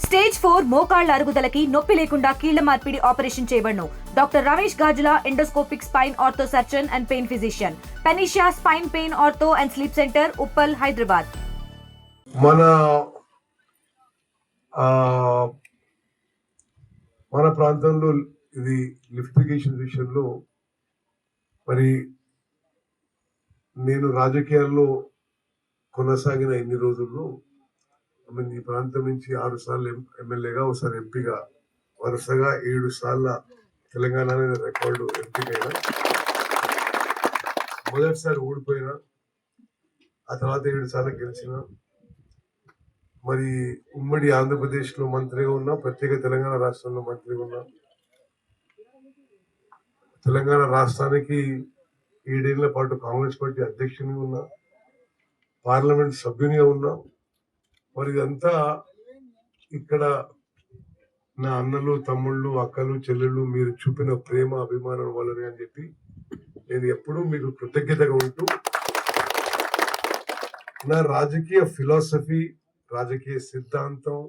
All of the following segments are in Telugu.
స్టేజ్ 4 మోకాళ్ల అరుగుదలకి నొప్పి లేకుండా కీళ్ల మార్పిడి ఆపరేషన్ చేయబడును. Doctor Ramesh Gajula, endoscopic spine ortho surgeon and pain physician, Panacea spine pain ortho and sleep centre, Uppal, Hyderabad. మన ప్రాంతంలో ఇది లిఫ్టిగేషన్ విషయంలో మరి నేను రాజకీయాల్లో కొనసాగిన ఎన్ని రోజుల్లో ఈ ప్రాంతం నుంచి 6 సార్లు ఎమ్మెల్యేగా, ఒకసారి ఎంపీగా, వరుసగా 7 సార్ల తెలంగాణ రికార్డు ఎంపీకైనా, మొదటిసారి ఓడిపోయినా, ఆ తర్వాత 7 సార్లు గెలిచిన, మరి ఉమ్మడి ఆంధ్రప్రదేశ్ లో మంత్రిగా ఉన్నా, ప్రత్యేక తెలంగాణ రాష్ట్రంలో మంత్రిగా ఉన్నా, తెలంగాణ రాష్ట్రానికి 7 ఏళ్ల పాటు కాంగ్రెస్ పార్టీ అధ్యక్షునిగా ఉన్నా, పార్లమెంట్ సభ్యునిగా ఉన్నా. మరి ఇదంతా ఇక్కడ నా అన్నలు, తమ్ముళ్ళు, అక్కలు, చెల్లెళ్ళు మీరు చూపిన ప్రేమ, అభిమానం వల్లనే అని చెప్పి నేను ఎప్పుడూ మీకు కృతజ్ఞతగా ఉంటూ నా రాజకీయ ఫిలాసఫీ, రాజకీయ సిద్ధాంతం,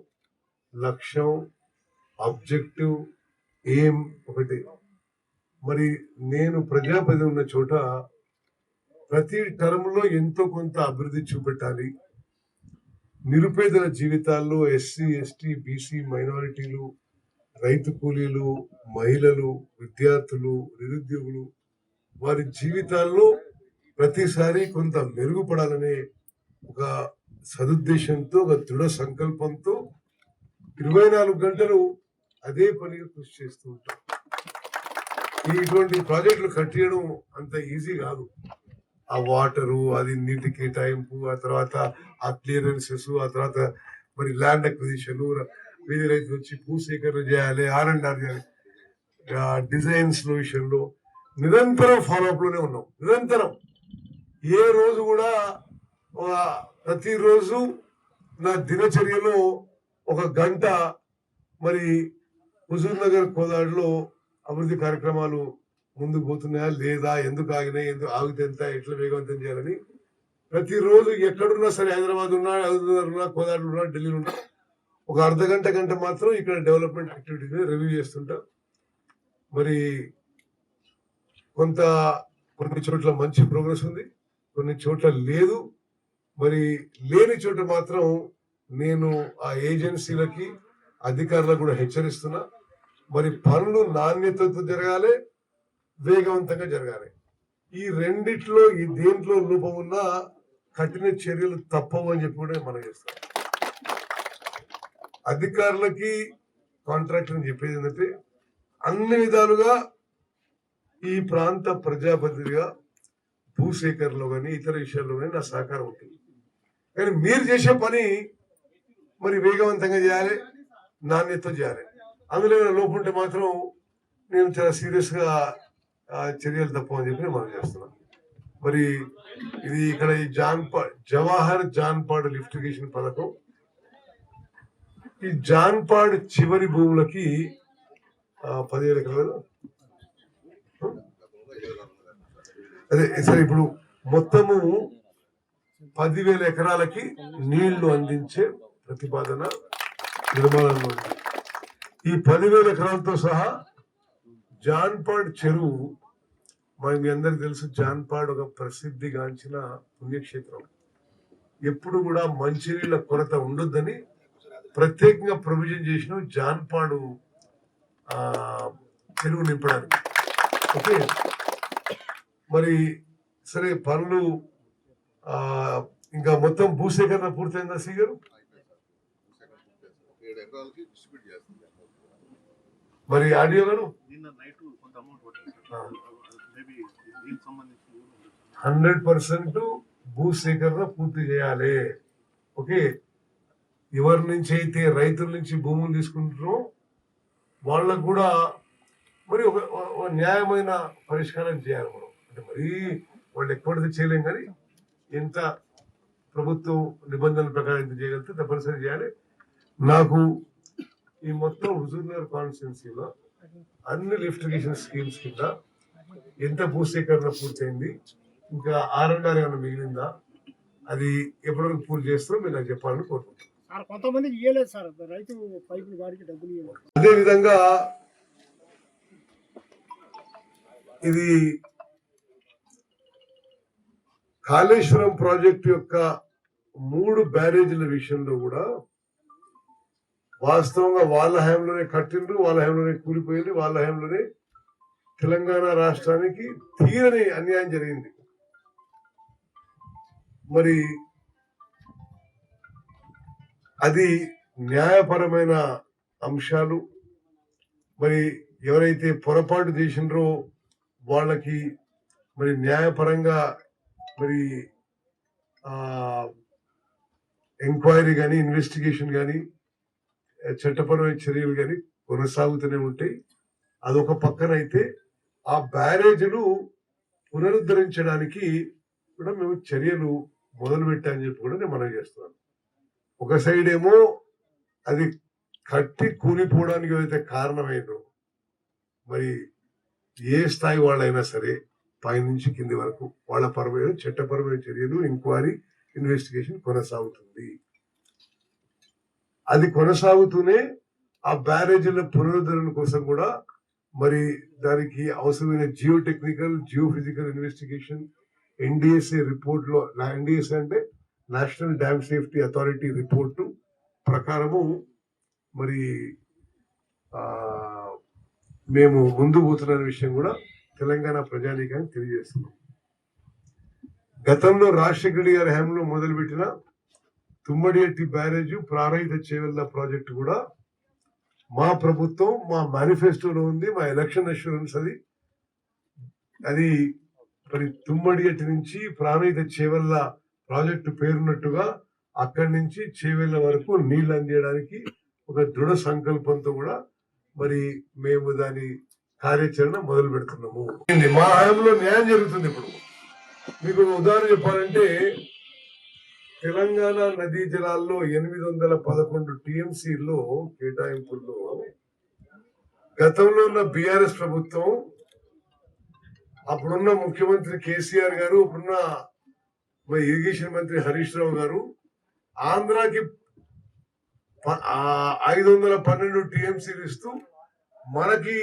లక్ష్యం, ఆబ్జెక్టివ్, ఎయిమ్ ఒకటి. మరి నేను ప్రజాప్రతి ఉన్న చోట ప్రతి టర్మ్ లో ఎంతో కొంత అభివృద్ధి చూపెట్టాలి. నిరుపేదల జీవితాల్లో ఎస్సీ, ఎస్టీ, బీసీ, మైనారిటీలు, రైతు కూలీలు, మహిళలు, విద్యార్థులు, నిరుద్యోగులు వారి జీవితాల్లో ప్రతిసారి కొంత మెరుగుపడాలనే ఒక సదుద్దేశంతో, ఒక దృఢ సంకల్పంతో 24 గంటలు అదే పనిగా కృషి చేస్తూ ఉంటాం. ఇటువంటి ప్రాజెక్టులు కట్టేయడం అంత ఈజీ కాదు. ఆ వాటరు, అది నీటి కేటాయింపు, ఆ తర్వాత ఆ క్లియరెన్సెస్, ఆ తర్వాత మరి ల్యాండ్ అక్విజిషన్, వీధి రైతులు వచ్చి భూసేకరణ చేయాలి, R&R చేయాలి, డిజైన్స్ విషయంలో నిరంతరం ఫాలోఅప్ లోనే ఉన్నాం. నిరంతరం ఏ రోజు కూడా ప్రతిరోజు నా దినచర్యలో 1 గంట మరి హుజూర్ నగర్, కోదాడులో అభివృద్ధి కార్యక్రమాలు ముందుకు పోతున్నాయా లేదా, ఎందుకు ఆగినాయి, ఎందుకు ఆగితే ఎంత, ఎట్లా వేగవంతం చేయాలని ప్రతిరోజు ఎక్కడున్నా సరే, హైదరాబాద్ ఉన్నా, కోదాడు ఉన్నా, ఢిల్లీలో ఉన్నా, 1 అర్ధ గంట మాత్రం ఇక్కడ డెవలప్మెంట్ యాక్టివిటీస్ రివ్యూ చేస్తుంటా. మరి కొన్ని చోట్ల మంచి ప్రోగ్రెస్ ఉంది, కొన్ని చోట్ల లేదు. మరి లేని చోట మాత్రం నేను ఆ ఏజెన్సీలకి, అధికారులకు కూడా హెచ్చరిస్తున్నా. మరి పనులు నాణ్యతతో జరగాలి, వేగవంతంగా జరగాలి. ఈ రెండిట్లో దేంట్లో లోపం ఉన్నా కఠిన చర్యలు తప్పవు అని చెప్పి కూడా మనం చేస్తాం. అధికారులకి, కాంట్రాక్టర్ చెప్పేది ఏంటంటే, అన్ని విధాలుగా ఈ ప్రాంత ప్రజాప్రతినిధిగా భూసేకరణలో కానీ ఇతర విషయాల్లో కానీ నా సహకారం ఉంటుంది. కానీ మీరు చేసే పని మరి వేగవంతంగా చేయాలి, నాణ్యతతో చేయాలి. అందులో ఏమైనా లోపం ఉంటే మాత్రం నేను చాలా సీరియస్ గా చర్యలు తప్పని చెప్పి మనం చేస్తున్నాం. మరి ఇది ఇక్కడ ఈ జవహర్ జాన్పాడ్ లిఫ్టిగేషన్ పథకం, ఈ జాన్పాడ్ చివరి భూములకి 17 ఎకరాలు, అదే సరే, ఇప్పుడు మొత్తము 10,000 ఎకరాలకి నీళ్లు అందించే ప్రతిపాదన నిర్మాణంలో ఉంది. ఈ 10,000 ఎకరాలతో సహా జాన్పాడ్ చెరువు, మీ అందరికి తెలుసు, జాన్పాడ్ ఒక ప్రసిద్ధిగాంచిన పుణ్యక్షేత్రం. ఎప్పుడు కూడా మంచినీళ్ళ కొరత ఉండొద్దని ప్రత్యేకంగా ప్రొవిజన్ చేసిన జాన్పాడు చెరువు నింపడానికి. ఓకే, మరి సరే, పనులు ఇంకా మొత్తం భూసేకరణ పూర్తయిందా సి గారు? మరి ఆడియో గారు 100% భూసేకరణ పూర్తి చేయాలి. ఓకే, ఎవరి నుంచి అయితే రైతుల నుంచి భూములు తీసుకుంటారో వాళ్ళకు కూడా మరి ఒక న్యాయమైన పరిష్కారం చేయాలి మనం. అంటే మరీ వాళ్ళు ఎక్కువ చేయలేం, కానీ ఎంత ప్రభుత్వం నిబంధనల ప్రకారం ఎంత చేయగలిగితే తప్పనిసరి చేయాలి. నాకు ఈ మొత్తం హుజూర్నగర్ కాన్స్టిట్యున్సీలో అన్ని లిఫ్టిగేషన్ స్కీమ్స్ కింద ఎంత భూసేకరణ పూర్తయింది, ఇంకా R&R ఏమైనా మిగిలిందా, అది ఎప్పటివరకు పూర్తి చేస్తారో మీరు నాకు చెప్పాలని కోరుకుంటున్నాను. సార్ కొంతమందికి ఇవ్వలేదు సార్, రైతు పైపులు వారికి డబ్బులు ఇవ్వలేదు. అదే విధంగా ఇది కాళేశ్వరం ప్రాజెక్టు యొక్క 3 బ్యారేజీల విషయంలో కూడా వాస్తవంగా వాళ్ళ హయాంలోనే కట్టిండ్రు, వాళ్ళ హయాంలోనే కూలిపోయింది, వాళ్ళ హయాంలోనే తెలంగాణ రాష్ట్రానికి తీరని అన్యాయం జరిగింది. మరి అది న్యాయపరమైన అంశాలు, మరి ఎవరైతే పొరపాటు చేసినరో వాళ్ళకి మరి న్యాయపరంగా మరి ఎంక్వైరీ కానీ ఇన్వెస్టిగేషన్ కానీ చట్టపరమైన చర్యలు కానీ కొనసాగుతూనే ఉంటాయి. అదొక పక్కన అయితే ఆ బ్యారేజీలు పునరుద్ధరించడానికి కూడా మేము చర్యలు మొదలు పెట్టామని చెప్పి కూడా నేను మనవి చేస్తున్నాను. ఒక సైడ్ ఏమో అది కట్టి కూలిపోవడానికి ఏదైతే కారణమైందో మరి ఏ స్థాయి వాళ్ళైనా సరే పైనుంచి కింది వరకు వాళ్ళ పరమైన చట్టపరమైన చర్యలు ఎంక్వైరీ ఇన్వెస్టిగేషన్ కొనసాగుతుంది. అది కొనసాగుతూనే ఆ బ్యారేజీల పునరుద్ధరణ కోసం కూడా మరి దానికి అవసరమైన geo technical Jio physical investigation NDSA report లో, ఎన్డిఎస్ఏ అంటే national dam safety authority report ప్రకారము మరి మేము ముందు పోతున్న విషయం కూడా తెలంగాణ ప్రజానీకానికి తెలియజేస్తున్నాం. గతంలో రాజశేఖర గారి హయాంలో మొదలుపెట్టిన తుమ్మడిఎట్టి బ్యారేజ్ ప్రారహిత చేవెళ్ల ప్రాజెక్టు కూడా మా ప్రభుత్వం మా మేనిఫెస్టోలో ఉంది, మా ఎలక్షన్ అష్యూరెన్స్ అది మరి తుమ్మడిఎట్టి నుంచి ప్రారహిత చేవెళ్ల ప్రాజెక్టు పేరున్నట్టుగా అక్కడి నుంచి చేవెళ్ల వరకు నీళ్లు అందించడానికి ఒక దృఢ సంకల్పంతో కూడా మరి మేము దాని కార్యాచరణ మొదలు పెడుతున్నాము. మా హయాంలో న్యాయం జరుగుతుంది. ఇప్పుడు మీకు ఉదాహరణ చెప్పాలంటే తెలంగాణ నదీ జలాల్లో 811 టీఎంసీలో కేటాయింపుల్లో గతంలో ఉన్న బీఆర్ఎస్ ప్రభుత్వం, అప్పుడున్న ముఖ్యమంత్రి కేసీఆర్ గారు, ఇప్పుడున్న ఇరిగేషన్ మంత్రి హరీష్ రావు గారు ఆంధ్రాకి 512 టీఎంసీలు ఇస్తూ మనకి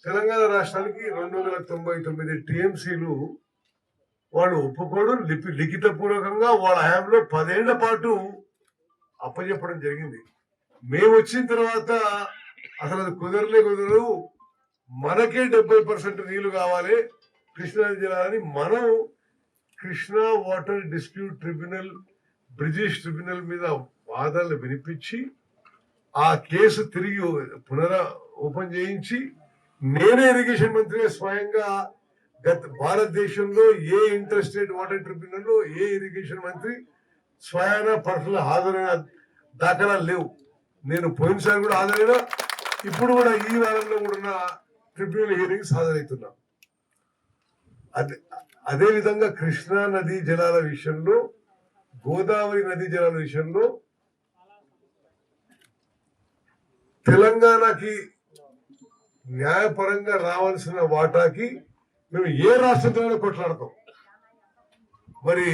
తెలంగాణ రాష్ట్రానికి 299 టీఎంసీలు వాళ్ళు ఒప్పుకోవడం లిఖిత పూర్వకంగా వాళ్ళ హయాంలో 10 ఏళ్ల పాటు అప్పచెప్పడం జరిగింది. మేము వచ్చిన తర్వాత అసలు అది కుదరదు, మనకే 70% నీళ్లు కావాలి కృష్ణా జిల్లాని మనం Krishna water dispute tribunal Brijesh tribunal మీద వాదనలు వినిపించి ఆ కేసు తిరిగి ఓపెన్ చేయించి నేనే ఇరిగేషన్ మంత్రిగా స్వయంగా భారతదేశంలో ఏ ఇంటర్ స్టేట్ వాటర్ ట్రిబ్యునల్ లో ఏ ఇరిగేషన్ మంత్రి స్వయాన పర్సనల్ హాజరైన దాఖలాలు లేవు. నేను పోయినసారి కూడా హాజరైనా, ఇప్పుడు కూడా ఈ వారంలో కూడా ట్రిబ్యునల్ హియరింగ్స్ హాజరవుతున్నా. అదే విధంగా కృష్ణా నదీ జలాల విషయంలో, గోదావరి నదీ జలాల విషయంలో తెలంగాణకి న్యాయపరంగా రావాల్సిన వాటాకి మేము ఏ రాష్ట్రంతో కొట్లాడతాం. మరి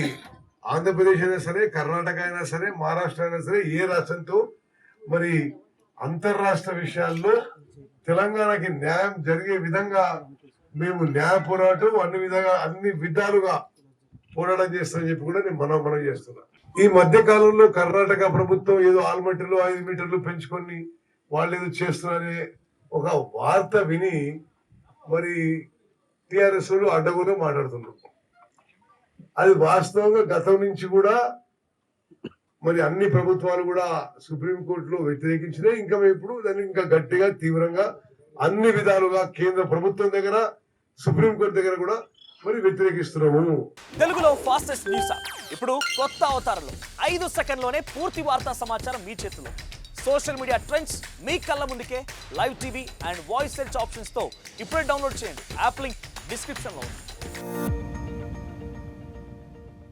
ఆంధ్రప్రదేశ్ అయినా సరే, కర్ణాటక అయినా సరే, మహారాష్ట్ర అయినా సరే, ఏ రాష్ట్రంతో మరి అంతర్రాష్ట్ర విషయాల్లో తెలంగాణకి న్యాయం జరిగే విధంగా మేము న్యాయ పోరాటం అన్ని విధాలుగా పోరాటం చేస్తామని చెప్పి కూడా నేను మనం చేస్తున్నా. ఈ మధ్య కాలంలో కర్ణాటక ప్రభుత్వం ఏదో ఆల్మట్టిలో 5 మీటర్లు పెంచుకొని వాళ్ళు ఏదో చేస్తున్నారనే ఒక వార్త విని మరి టిఆర్ఎస్ వాళ్ళు అడ్డగోలు మాట్లాడుతున్నారు. అది వాస్తవంగా గతం నుంచి కూడా మరి అన్ని ప్రభుత్వాలు కూడా సుప్రీంకోర్టులో వ్యతిరేకించినాయి. ఇంకా ఇప్పుడు దాన్ని ఇంకా గట్టిగా తీవ్రంగా అన్ని విధాలుగా కేంద్ర ప్రభుత్వం దగ్గర, సుప్రీంకోర్టు దగ్గర కూడా మరి వ్యతిరేకిస్తున్నాము. తెలుగులో ఫాస్టెస్ట్ న్యూస్ ఇప్పుడు కొత్త అవతారంలో 5 సెకండ్లోనే పూర్తి వార్తా సమాచారం మీ చేతిలో. సోషల్ మీడియా ట్రెండ్స్ మీ కళ్ళ ముందుకే live TV and voice search options తో ఇప్పుడే డౌన్లోడ్ చేయండి. యాప్ లింక్ డిస్క్రిప్షన్ లో ఉంది.